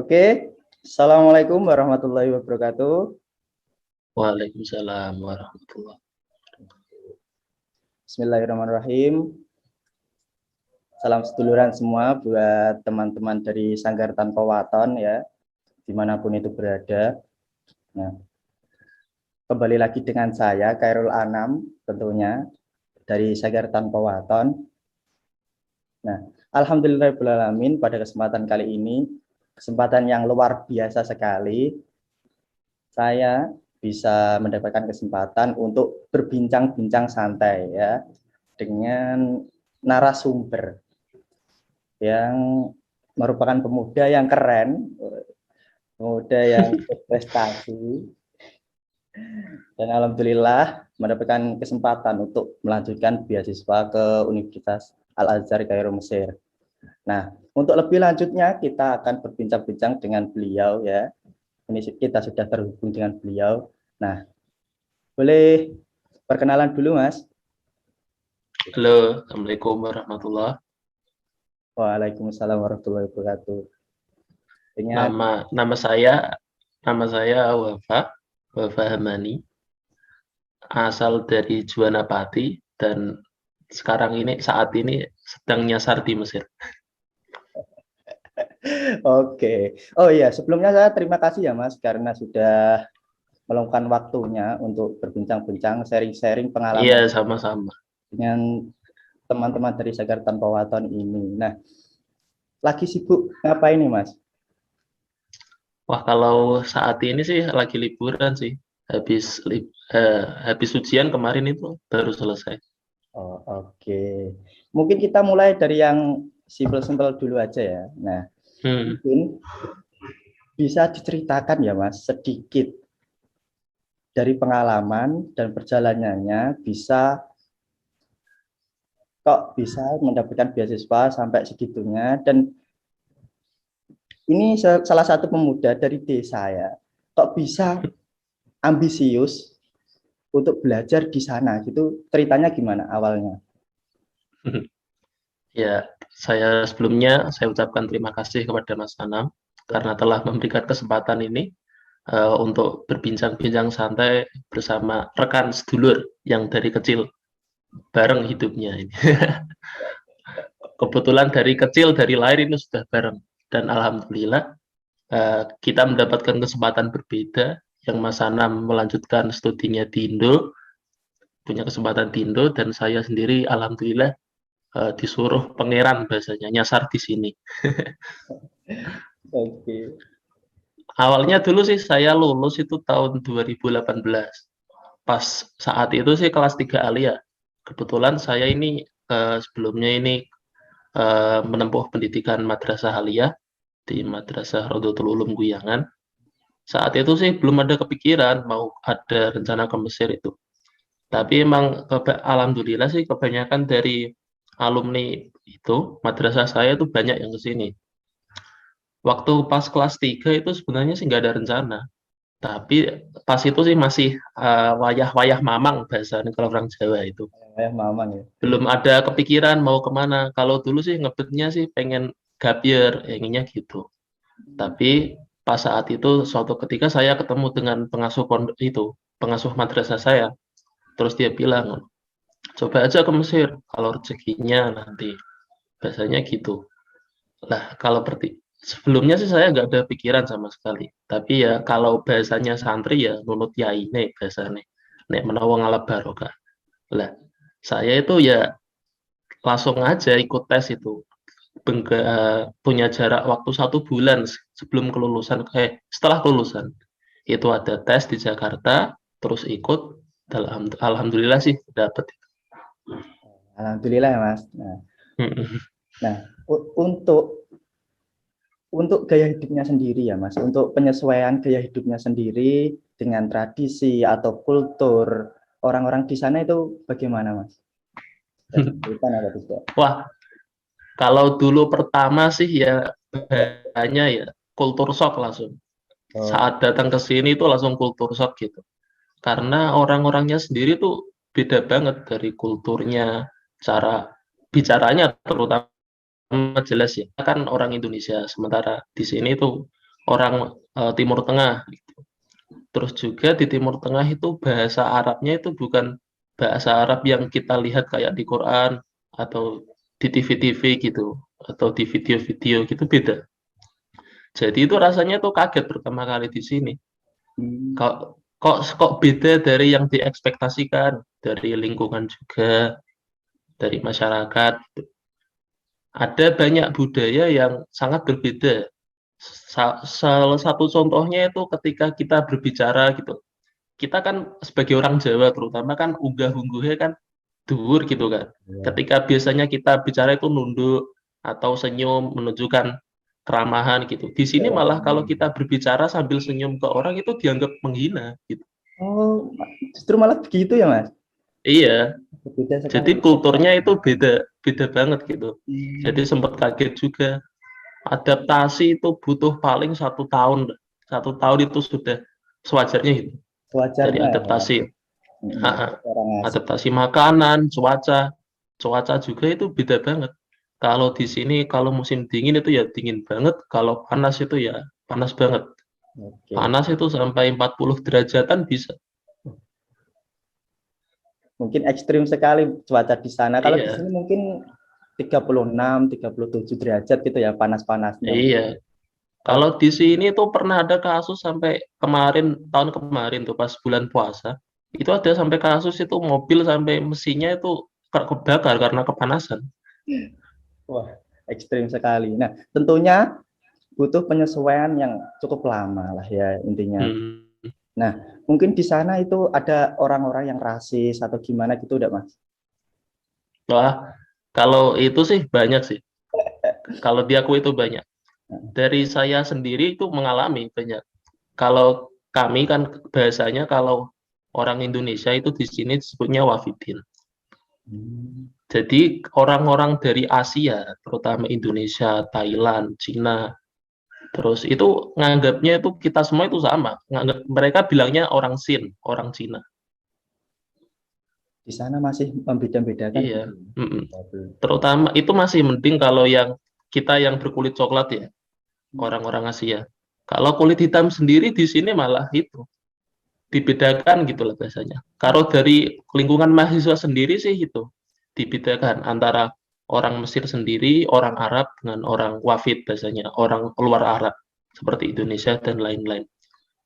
Oke, Assalamualaikum warahmatullahi wabarakatuh. Waalaikumsalam warahmatullahi. Bismillahirrahmanirrahim. Salam seduluran semua buat teman-teman dari Sanggar Tanpa Waton ya, dimanapun itu berada. Nah, kembali lagi dengan saya Khairul Anam tentunya dari Sanggar Tanpa Waton. Nah, alhamdulillahirrahmanirrahim, pada kesempatan kali ini, kesempatan yang luar biasa sekali, saya bisa mendapatkan kesempatan untuk berbincang-bincang santai ya dengan narasumber yang merupakan pemuda yang keren, pemuda yang berprestasi, dan alhamdulillah mendapatkan kesempatan untuk melanjutkan beasiswa ke Universitas Al-Azhar Kairo, Mesir. Nah, untuk lebih lanjutnya kita akan berbincang-bincang dengan beliau ya. Ini kita sudah terhubung dengan beliau. Nah, boleh perkenalan dulu, Mas. Halo, Assalamualaikum warahmatullahi. Waalaikumsalam warahmatullahi wabarakatuh. Nama saya Wafa Hamani, asal dari Juwanapati dan saat ini sedang nyasar di Mesir. Oke. Oh iya, sebelumnya saya terima kasih ya Mas karena sudah meluangkan waktunya untuk berbincang-bincang, sharing-sharing pengalaman. Iya, sama-sama. Dengan teman-teman dari Sanggar Tanpa Waton ini. Nah, lagi sibuk ngapain nih Mas? Wah, kalau saat ini sih lagi liburan sih. Habis ujian kemarin itu baru selesai. Oh, oke. Mungkin kita mulai dari yang simpel-simpel dulu aja ya. Nah, mungkin bisa diceritakan ya Mas sedikit dari pengalaman dan perjalanannya kok bisa mendapatkan beasiswa sampai segitunya, dan ini salah satu pemuda dari desa ya, kok bisa ambisius untuk belajar di sana gitu, ceritanya gimana awalnya? Ya, sebelumnya saya ucapkan terima kasih kepada Mas Anam karena telah memberikan kesempatan ini untuk berbincang-bincang santai bersama rekan sedulur yang dari kecil bareng hidupnya ini. Kebetulan dari kecil, dari lahir ini sudah bareng. Dan alhamdulillah kita mendapatkan kesempatan berbeda, yang Mas Anam melanjutkan studinya di Indo, punya kesempatan di Indo, dan saya sendiri alhamdulillah disuruh pangeran bahasanya, nyasar di sini. Oke. Awalnya dulu sih saya lulus itu tahun 2018. Pas saat itu sih kelas 3 alia. Kebetulan saya ini sebelumnya ini menempuh pendidikan madrasah aliyah di Madrasah Rodotul Ulum Guyangan. Saat itu sih belum ada kepikiran mau ada rencana ke Mesir itu. Tapi emang alhamdulillah sih kebanyakan dari alumni itu, madrasah saya itu banyak yang ke sini. Waktu pas kelas 3 itu sebenarnya sih nggak ada rencana. Tapi pas itu sih masih wayah-wayah mamang bahasanya kalau orang Jawa itu. Mamang ya. Belum ada kepikiran mau kemana. Kalau dulu sih ngebetnya sih pengen gap year, inginnya gitu. Tapi pas saat itu suatu ketika saya ketemu dengan pengasuh madrasah saya. Terus dia bilang, coba aja ke Mesir kalau rezekinya nanti. Biasanya gitu. Lah kalau sebelumnya sih saya nggak ada pikiran sama sekali. Tapi ya kalau bahasanya santri ya nunut yai nih bahasanya. Nek menawa ngalap barokah. Lah saya itu ya langsung aja ikut tes itu. Punya jarak waktu 1 bulan sebelum kelulusan, setelah kelulusan itu ada tes di Jakarta, terus ikut, alhamdulillah sih dapet. Alhamdulillah ya Mas. Nah, untuk gaya hidupnya sendiri ya Mas, untuk penyesuaian gaya hidupnya sendiri dengan tradisi atau kultur orang-orang di sana itu bagaimana Mas? Wah, kalau dulu pertama sih ya hanya ya kultur shock langsung. Saat datang ke sini itu langsung kultur shock gitu. Karena orang-orangnya sendiri tuh beda banget dari kulturnya, cara bicaranya terutama jelas ya. Kan orang Indonesia, sementara di sini tuh orang Timur Tengah. Terus juga di Timur Tengah itu bahasa Arabnya itu bukan bahasa Arab yang kita lihat kayak di Quran atau di TV-TV gitu atau di video-video gitu, beda. Jadi itu rasanya tuh kaget pertama kali di sini. Hmm. Kok beda dari yang diekspektasikan, dari lingkungan juga, dari masyarakat. Ada banyak budaya yang sangat berbeda. Salah satu contohnya itu ketika kita berbicara gitu. Kita kan sebagai orang Jawa terutama kan unggah-ungguhnya kan dhuwur gitu kan. Ya. Ketika biasanya kita bicara itu nunduk atau senyum menunjukkan keramahan gitu. Di sini malah kalau kita berbicara sambil senyum ke orang itu dianggap menghina gitu. Oh, justru malah begitu ya, Mas? Iya, Berbeda jadi sekali. kulturnya itu beda banget gitu. Jadi Hmm. sempat kaget juga. Adaptasi itu butuh paling 1 tahun. 1 tahun itu sudah sewajarnya gitu. Dari Wajarnya ya. adaptasi. Ha-ha. Orang asing. Adaptasi makanan, cuaca juga itu beda banget. Kalau di sini kalau musim dingin itu ya dingin banget, kalau panas itu ya panas banget. Oke. Panas itu sampai 40 derajatan bisa. Mungkin ekstrim sekali cuaca di sana. Kalau di Iya, sini mungkin 36, 37 derajat gitu ya panas-panasnya. iya. Kalau Kalau di sini tuh pernah ada kasus sampai tahun kemarin tuh pas bulan puasa, itu ada sampai kasus itu mobil sampai mesinnya itu kebakar karena kepanasan. wah, ekstrim sekali. Nah, tentunya butuh penyesuaian yang cukup lama lah ya intinya. Hmm. Nah, mungkin di sana itu ada orang-orang yang rasis atau gimana gitu udah, Mas? Wah, kalau itu sih banyak sih. Kalau di aku itu banyak. Dari saya sendiri itu mengalami banyak. Kalau kami kan bahasanya kalau orang Indonesia itu di sini disebutnya wafidin. Hmm. Jadi orang-orang dari Asia, terutama Indonesia, Thailand, Cina, terus itu nganggapnya itu kita semua itu sama. Mereka bilangnya orang Sin, orang Cina. Di sana masih membeda-bedakan Iya. gitu. Mm-mm. Waduh. Terutama itu masih mending kalau yang kita yang berkulit coklat ya, orang-orang Asia. Kalau kulit hitam sendiri di sini malah itu dibedakan gitu lah biasanya. Kalau dari lingkungan mahasiswa sendiri sih itu dibedakan antara orang Mesir sendiri, orang Arab dengan orang Wafid biasanya, orang keluar Arab seperti Indonesia dan lain-lain.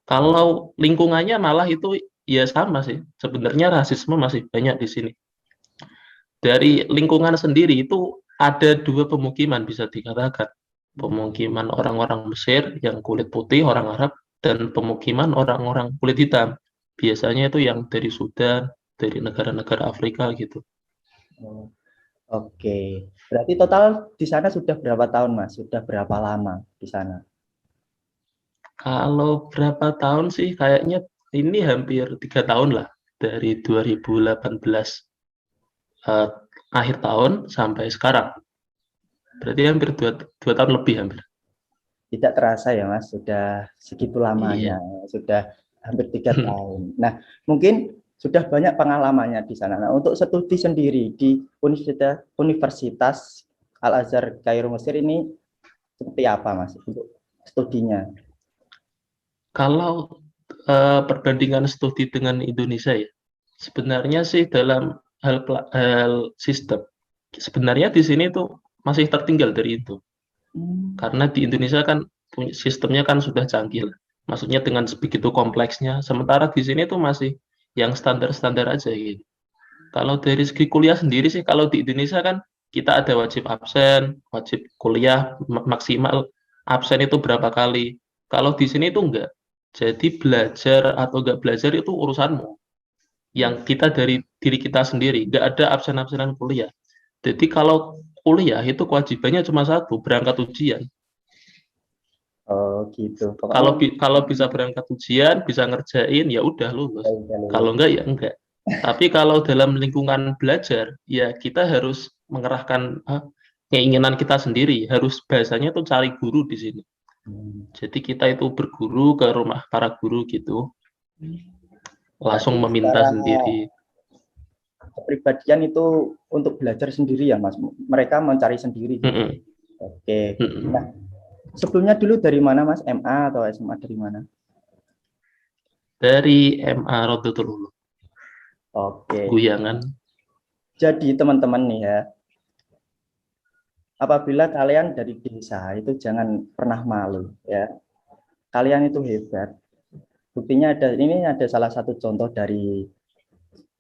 Kalau lingkungannya malah itu ya sama sih. Sebenarnya rasisme masih banyak di sini. Dari lingkungan sendiri itu ada dua pemukiman bisa dikatakan. Pemukiman orang-orang Mesir yang kulit putih, orang Arab, dan pemukiman orang-orang kulit hitam. Biasanya itu yang dari Sudan, dari negara-negara Afrika gitu. Oh, oke. Berarti total di sana sudah berapa tahun, Mas? Sudah berapa lama di sana? Kalau berapa tahun sih? Kayaknya ini hampir 3 tahun lah. Dari 2018 eh, akhir tahun sampai sekarang. Berarti hampir 2 tahun lebih hampir. Tidak terasa ya, Mas, sudah segitu lamanya, Iya. sudah hampir 3 tahun. Nah, mungkin sudah banyak pengalamannya di sana. Nah, untuk studi sendiri di Universitas Al-Azhar Kairo Mesir ini seperti apa, Mas, untuk studinya? Kalau perbandingan studi dengan Indonesia ya, sebenarnya sih dalam hal sistem, sebenarnya di sini tuh masih tertinggal dari itu. Hmm. Karena di Indonesia kan sistemnya kan sudah canggih lah. Maksudnya dengan sebegitu kompleksnya, sementara di sini tuh masih yang standar-standar aja gitu. Kalau dari segi kuliah sendiri sih, kalau di Indonesia kan kita ada wajib absen, wajib kuliah maksimal absen itu berapa kali. Kalau di sini itu enggak. Jadi belajar atau enggak belajar itu urusanmu. Yang kita dari diri kita sendiri, enggak ada absen-absenan kuliah. Jadi kalau kuliah itu kewajibannya cuma satu, berangkat ujian. Oh, gitu. Pokoknya Kalau bisa berangkat ujian, bisa ngerjain, ya udah lulus. udah lulus. Kalau enggak ya enggak. Tapi kalau dalam lingkungan belajar, ya kita harus mengerahkan keinginan kita sendiri. Harus bahasanya tuh cari guru di sini. Hmm. Jadi kita itu berguru ke rumah para guru gitu, Berarti langsung meminta secara sendiri. kepribadian itu untuk belajar sendiri ya, Mas. Mereka mencari sendiri gitu. Mm-mm, Oke. Nah, mm-mm. Sebelumnya dulu dari mana Mas? MA atau SMA dari mana? Dari MA Rodotul Ulum, Oke. Guyangan. Jadi teman-teman nih ya, apabila kalian dari desa itu jangan pernah malu ya. Kalian itu hebat. Buktinya ada salah satu contoh dari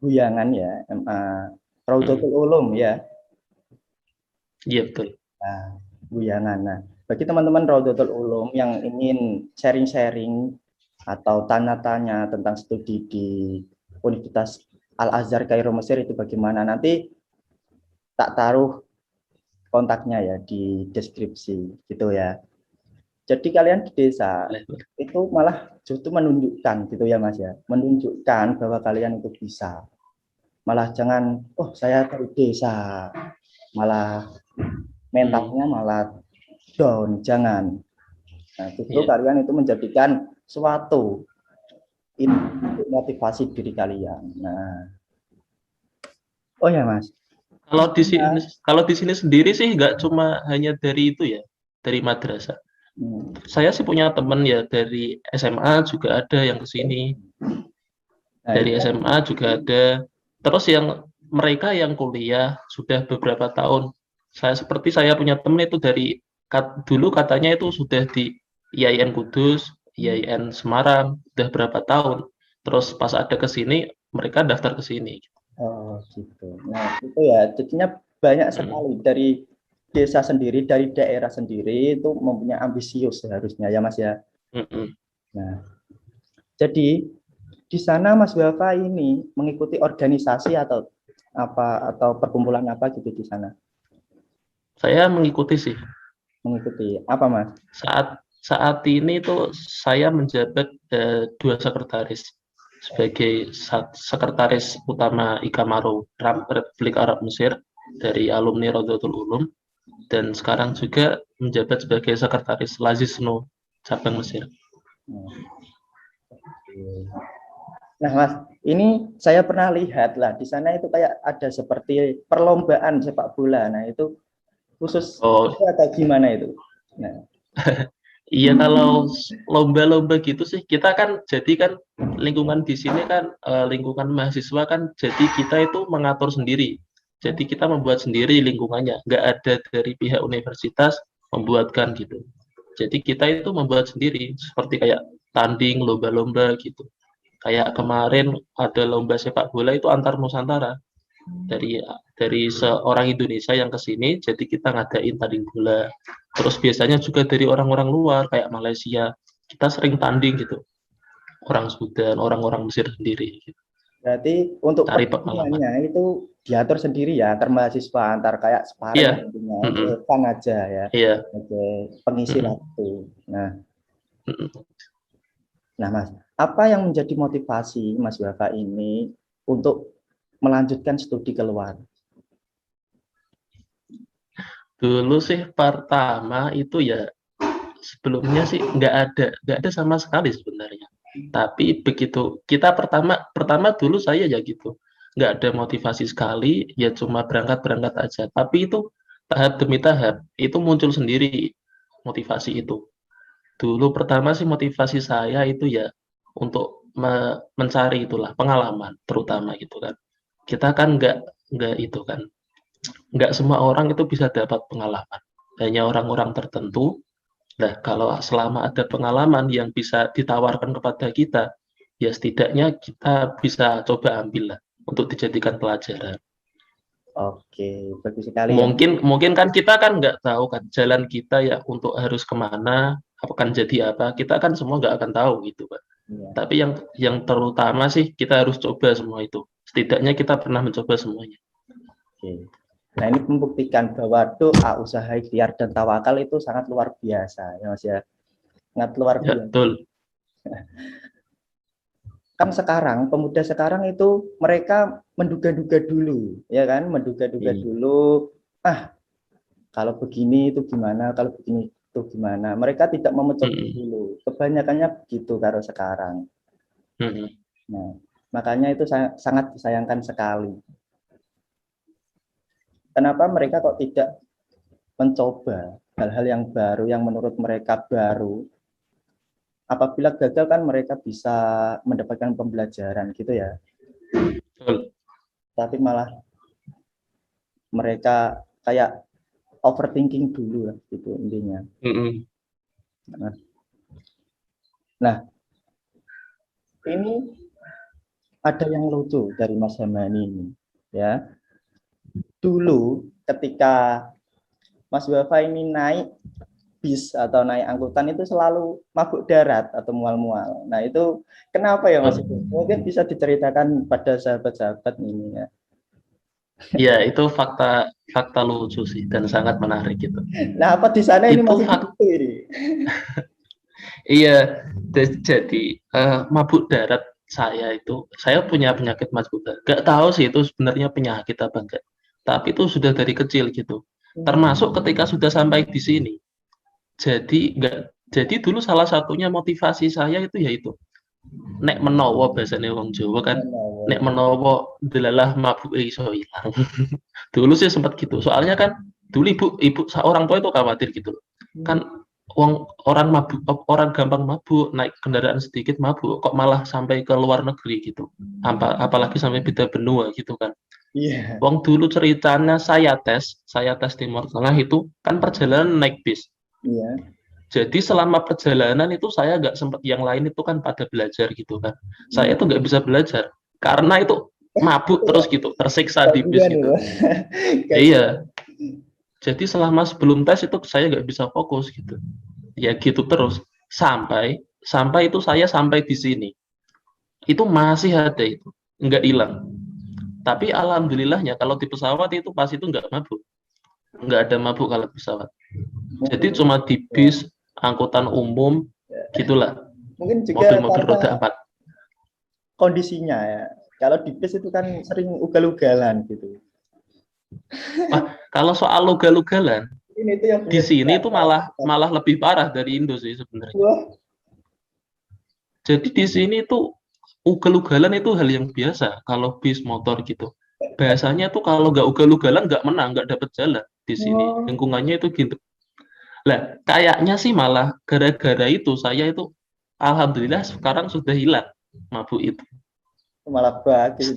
Guyangan ya, MA Hmm, Raudatul Ulum ya. iya betul. Nah, Guyangan. Nah, bagi teman-teman Raudatul Ulum yang ingin sharing-sharing atau tanya-tanya tentang studi di Universitas Al-Azhar Kairo Mesir itu bagaimana, nanti tak taruh kontaknya ya di deskripsi gitu ya. Jadi kalian di desa Boleh, boleh. itu malah justru menunjukkan gitu ya Mas ya, menunjukkan bahwa kalian itu bisa. Malah jangan, oh saya dari desa, malah Hmm, mentalnya malah down, jangan. Nah, justru iya. kalian itu menjadikan suatu itu motivasi diri kalian. Nah, oh ya Mas, di Kalau di sini, sana, kalau di sini sendiri sih nggak cuma hanya dari itu ya, dari madrasah. hmm, Saya sih punya temen ya dari SMA juga ada yang ke sini, nah itu dari kan, SMA juga ada. Terus yang mereka yang kuliah sudah beberapa tahun. Saya punya temen itu dari dulu katanya itu sudah di IAIN Kudus, IAIN Semarang, udah berapa tahun. Terus pas ada ke sini, mereka daftar ke sini. oh gitu. Nah itu ya, jadinya banyak Mm, sekali dari desa sendiri, dari daerah sendiri itu mempunyai ambisius seharusnya ya Mas ya. mm, mm. Nah, jadi di sana Mas Wafa ini mengikuti organisasi atau apa atau perkumpulan apa gitu di sana? Saya mengikuti sih. Mengikuti apa Mas? Saat saat ini tuh saya menjabat dua sekretaris sebagai sekretaris utama Ikamaro Republik Arab Mesir dari alumni Rodotul Ulum dan sekarang juga menjabat sebagai sekretaris Lazisno cabang Mesir. Nah Mas, ini saya pernah lihat lah di sana itu kayak ada seperti perlombaan sepak bola. Nah itu khusus Oh itu atau gimana itu? Nah, iya, kalau lomba-lomba gitu sih kita kan jadi kan lingkungan di sini kan lingkungan mahasiswa kan jadi kita itu mengatur sendiri. Jadi kita membuat sendiri lingkungannya, nggak ada dari pihak universitas membuatkan gitu. Jadi kita itu membuat sendiri seperti kayak tanding lomba-lomba gitu. Kayak kemarin ada lomba sepak bola itu antar Nusantara dari seorang Indonesia yang ke sini, jadi kita ngadain tanding bola. Terus biasanya juga dari orang-orang luar kayak Malaysia, kita sering tanding gitu. Orang Sudan, orang-orang Mesir sendiri, gitu. berarti untuk Cari pengalaman. pertandingannya itu diatur sendiri ya antar mahasiswa, antar kayak sparring Iya, nantinya mm-mm. untuk fun aja ya, Iya, oke, pengisi mm-mm. waktu. Nah, Mm-mm. nah Mas, apa yang menjadi motivasi Mas Wafa ini untuk melanjutkan studi keluar? Dulu sih pertama itu ya sebelumnya sih nggak ada sama sekali sebenarnya. Tapi begitu kita pertama pertama dulu saya ya gitu, nggak ada motivasi sekali, ya cuma berangkat-berangkat aja. Tapi itu tahap demi tahap itu muncul sendiri motivasi itu. Dulu pertama sih motivasi saya itu ya untuk mencari itulah pengalaman terutama gitu kan. Kita kan nggak itu kan, nggak semua orang itu bisa dapat pengalaman. Hanya orang-orang tertentu. Nah, kalau selama ada pengalaman yang bisa ditawarkan kepada kita, ya setidaknya kita bisa coba ambil lah untuk dijadikan pelajaran. Oke, bagus sekali ya. Mungkin mungkin kan kita kan nggak tahu kan jalan kita ya untuk harus kemana, akan jadi apa, kita kan semua nggak akan tahu gitu kan. Iya. Tapi yang terutama sih kita harus coba semua itu. Setidaknya kita pernah mencoba semuanya. Oke. Nah, ini membuktikan bahwa doa, usaha, ikhtiar, dan tawakal itu sangat luar biasa, ya Mas ya. Sangat luar Ya, biasa. betul. Kan sekarang, pemuda sekarang itu mereka menduga-duga dulu, ya kan? Menduga-duga Hmm. dulu, ah, kalau begini itu gimana, kalau begini itu gimana. Mereka tidak mau mencoba Hmm. dulu. Kebanyakannya begitu kalau sekarang. Hmm. Nah, makanya itu sangat disayangkan sekali. Kenapa mereka kok tidak mencoba? hal-hal yang baru yang menurut mereka baru. Apabila gagal kan mereka bisa mendapatkan pembelajaran gitu ya. Betul. Tapi malah mereka kayak overthinking dulu lah gitu intinya. Nah, ini ada yang lucu dari Mas Hamani ini ya. Dulu ketika Mas Wafa ini naik bis atau naik angkutan itu selalu mabuk darat atau mual-mual. Nah itu kenapa ya Mas? Mungkin bisa diceritakan pada sahabat-sahabat ini ya. Ya, itu fakta lucu sih dan sangat menarik gitu. Nah apa di sana ini Itu masih begitu ini? Iya, jadi mabuk darat saya punya penyakit mabuk darat. Gak tahu sih itu sebenarnya penyakit apa enggak. Tapi itu sudah dari kecil gitu. Termasuk ketika sudah sampai di sini. Jadi dulu salah satunya motivasi saya itu yaitu nek menowo bahasane wong Jawa kan. Nek menowo delalah mabuk iso ilang. Dulu sih sempat gitu. Soalnya kan dulu ibu orang tua itu khawatir gitu. Kan orang gampang mabuk, naik kendaraan sedikit mabuk, kok malah sampai ke luar negeri gitu. Apalagi sampai beda benua gitu kan. Iya. Wong dulu ceritanya saya tes Timur Tengah itu kan perjalanan naik bis. Iya. Jadi selama perjalanan itu saya nggak sempat, yang lain itu kan pada belajar gitu kan. Saya tuh nggak bisa belajar karena itu mabuk terus gitu, tersiksa di bis gitu. Iya. Jadi selama sebelum tes itu saya nggak bisa fokus gitu. Ya gitu terus sampai itu saya sampai di sini. Itu masih ada itu, nggak hilang. Tapi alhamdulillahnya kalau di pesawat itu pas itu nggak mabuk. Nggak ada mabuk kalau pesawat. Jadi cuma di bis, angkutan umum, gitulah. Mungkin juga Mobil-mobil roda 4. Kondisinya ya. Kalau di bis itu kan sering ugal-ugalan gitu. Kalau soal ugal-ugalan, di sini itu malah lebih parah dari Indo sih sebenarnya. Jadi di sini itu ugal-ugalan itu hal yang biasa kalau bis motor gitu. Biasanya tuh kalau nggak ugal-ugalan nggak menang, nggak dapat jalan di sini. Lingkungannya itu gitu. Lah, kayaknya sih malah gara-gara itu saya itu alhamdulillah sekarang sudah hilang mabuk itu. Malah bagus.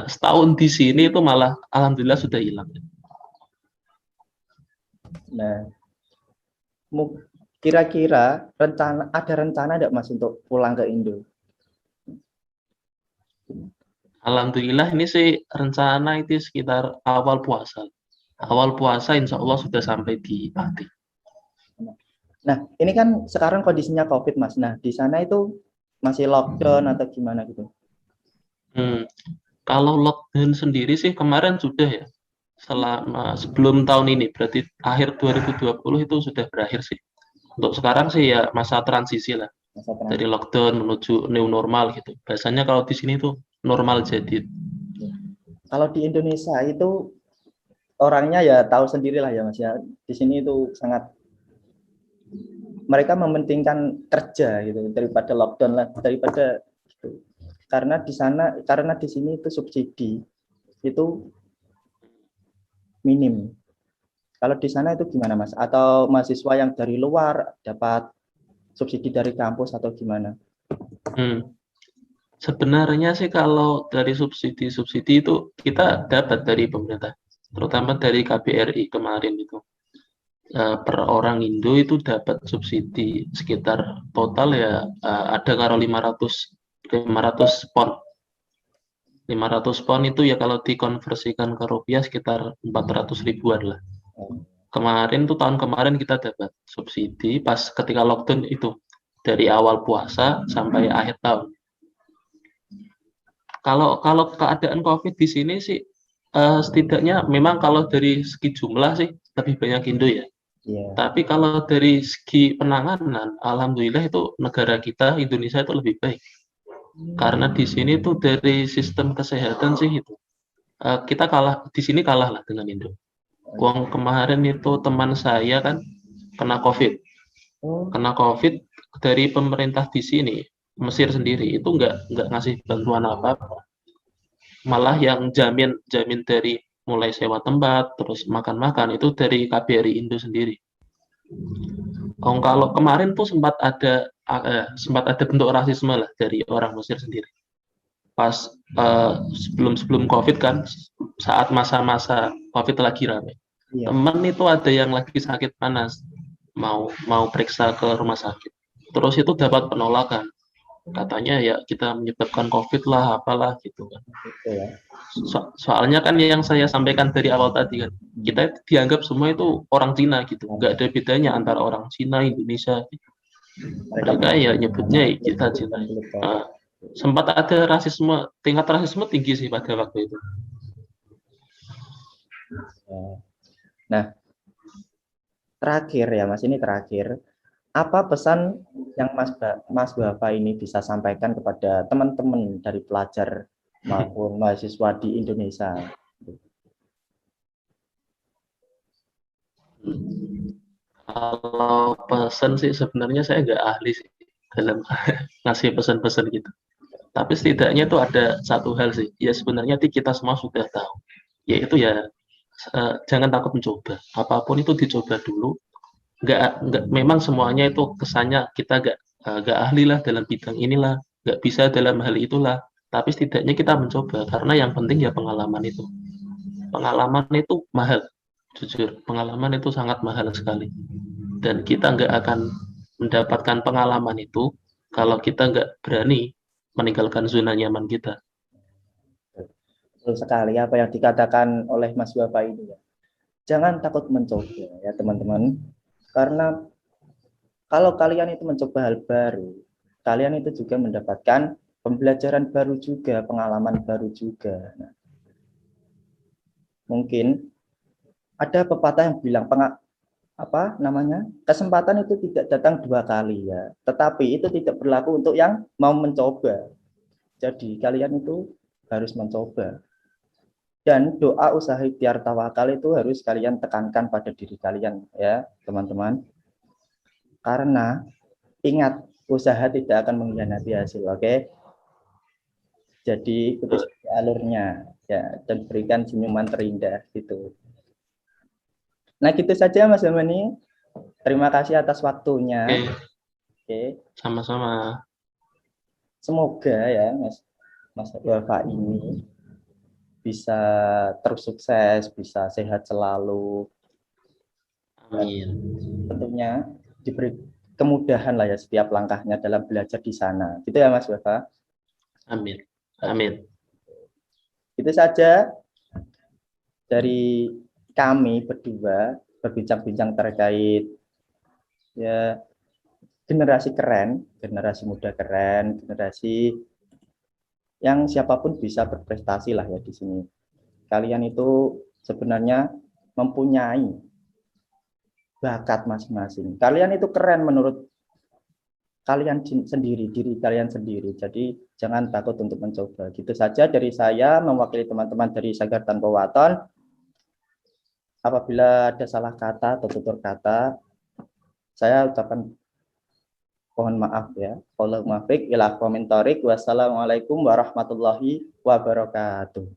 Setahun di sini itu malah alhamdulillah sudah hilang. Nah, kira-kira ada rencana enggak Mas untuk pulang ke Indo? Alhamdulillah ini sih rencana itu sekitar awal puasa. Awal puasa insya Allah sudah sampai di Pati. Nah, ini kan sekarang kondisinya COVID, Mas. Nah, di sana itu masih lockdown atau gimana gitu? Kalau lockdown sendiri sih kemarin sudah ya. Sebelum tahun ini, berarti akhir 2020 itu sudah berakhir sih. Untuk sekarang sih ya masa transisi lah. Dari lockdown menuju new normal gitu. Biasanya kalau di sini tuh normal jadi. Kalau di Indonesia itu orangnya ya tahu sendirilah ya Mas ya. Di sini itu sangat mereka mementingkan kerja gitu daripada lockdown lah, daripada gitu. Karena di sini itu subsidi itu minim. Kalau di sana itu gimana Mas? Atau mahasiswa yang dari luar dapat subsidi dari kampus atau gimana? Sebenarnya sih kalau dari subsidi itu kita dapat dari pemerintah, terutama dari KBRI kemarin itu. Per orang Indo itu dapat subsidi sekitar total ya ada karo 500 pon. 500 pon itu ya kalau dikonversikan ke rupiah sekitar 400 ribuan lah. Tahun kemarin kita dapat subsidi pas ketika lockdown itu dari awal puasa sampai akhir tahun. Kalau keadaan COVID di sini sih setidaknya memang kalau dari segi jumlah sih lebih banyak Indo ya. Tapi kalau dari segi penanganan, alhamdulillah itu negara kita Indonesia itu lebih baik. Karena di sini tuh dari sistem kesehatan sih itu kita di sini kalah lah dengan Indo. Uang kemarin itu teman saya kan kena COVID dari pemerintah di sini Mesir sendiri itu nggak ngasih bantuan apa-apa. Malah yang jamin dari mulai sewa tempat, terus makan-makan itu dari KBRI Indo sendiri. Kalau kemarin tuh sempat ada bentuk rasisme lah dari orang Mesir sendiri. Pas sebelum COVID kan, saat masa-masa COVID lagi rame. Iya. Temen itu ada yang lagi sakit panas, mau periksa ke rumah sakit. Terus itu dapat penolakan. Katanya ya kita menyebabkan COVID lah, apalah gitu kan. Gitu ya. Soalnya kan yang saya sampaikan dari awal tadi kan, kita dianggap semua itu orang Cina gitu, nggak ada bedanya antara orang Cina, Indonesia. Mereka ya nyebutnya kita Cina. Sempat ada rasisme, tingkat rasisme tinggi sih pada waktu itu. Nah, terakhir ya Mas, ini terakhir. Apa pesan yang Mas Wafa ini bisa sampaikan kepada teman-teman dari pelajar maupun mahasiswa di Indonesia? Kalau pesan sih sebenarnya saya nggak ahli sih dalam ngasih pesan-pesan gitu. Tapi setidaknya itu ada satu hal sih, ya sebenarnya kita semua sudah tahu, yaitu ya jangan takut mencoba. Apapun itu dicoba dulu. Nggak, memang semuanya itu kesannya kita nggak ahli lah dalam bidang inilah, nggak bisa dalam hal itulah. Tapi setidaknya kita mencoba, karena yang penting ya pengalaman itu. Pengalaman itu mahal, jujur. Pengalaman itu sangat mahal sekali. Dan kita nggak akan mendapatkan pengalaman itu kalau kita nggak berani meninggalkan zona nyaman kita. Betul sekali apa yang dikatakan oleh Mas Wafa ini ya. Jangan takut mencoba ya teman-teman. Karena kalau kalian itu mencoba hal baru, kalian itu juga mendapatkan pembelajaran baru juga, pengalaman baru juga. Nah, mungkin ada pepatah yang bilang kesempatan itu tidak datang 2 kali ya, tetapi itu tidak berlaku untuk yang mau mencoba. Jadi kalian itu harus mencoba. Dan doa usaha ikhtiar tawakal itu harus kalian tekankan pada diri kalian ya teman-teman. Karena ingat, usaha tidak akan mengkhianati hasil, oke? Jadi ikuti alurnya ya, dan berikan senyuman terindah gitu. Nah gitu saja Mas Zamani. Terima kasih atas waktunya. Oke. Sama-sama. Semoga ya Mas Wafa ini bisa terus sukses, bisa sehat selalu. Amin. Tentunya diberi kemudahan lah ya setiap langkahnya dalam belajar di sana. Gitu ya Mas Wafa. Amin. Amin. Itu saja dari kami berdua berbincang-bincang terkait ya generasi keren, generasi muda keren, generasi yang siapapun bisa berprestasi lah ya di sini. Kalian itu sebenarnya mempunyai bakat masing-masing. Kalian itu keren menurut kalian sendiri, diri kalian sendiri. Jadi jangan takut untuk mencoba. Gitu saja dari saya mewakili teman-teman dari Sanggar Tanpa Waton. Apabila ada salah kata atau tutur kata, saya ucapkan mohon maaf ya. Qul muwaffiq ila komentarik. Wassalamualaikum warahmatullahi wabarakatuh.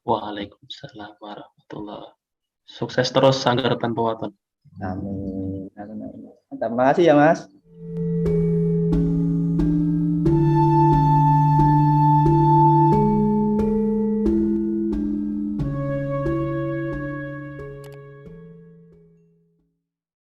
Waalaikumsalam warahmatullahi wabarakatuh. Sukses terus Sanggar Tanpa Waton. Amin. Terima kasih ya Mas.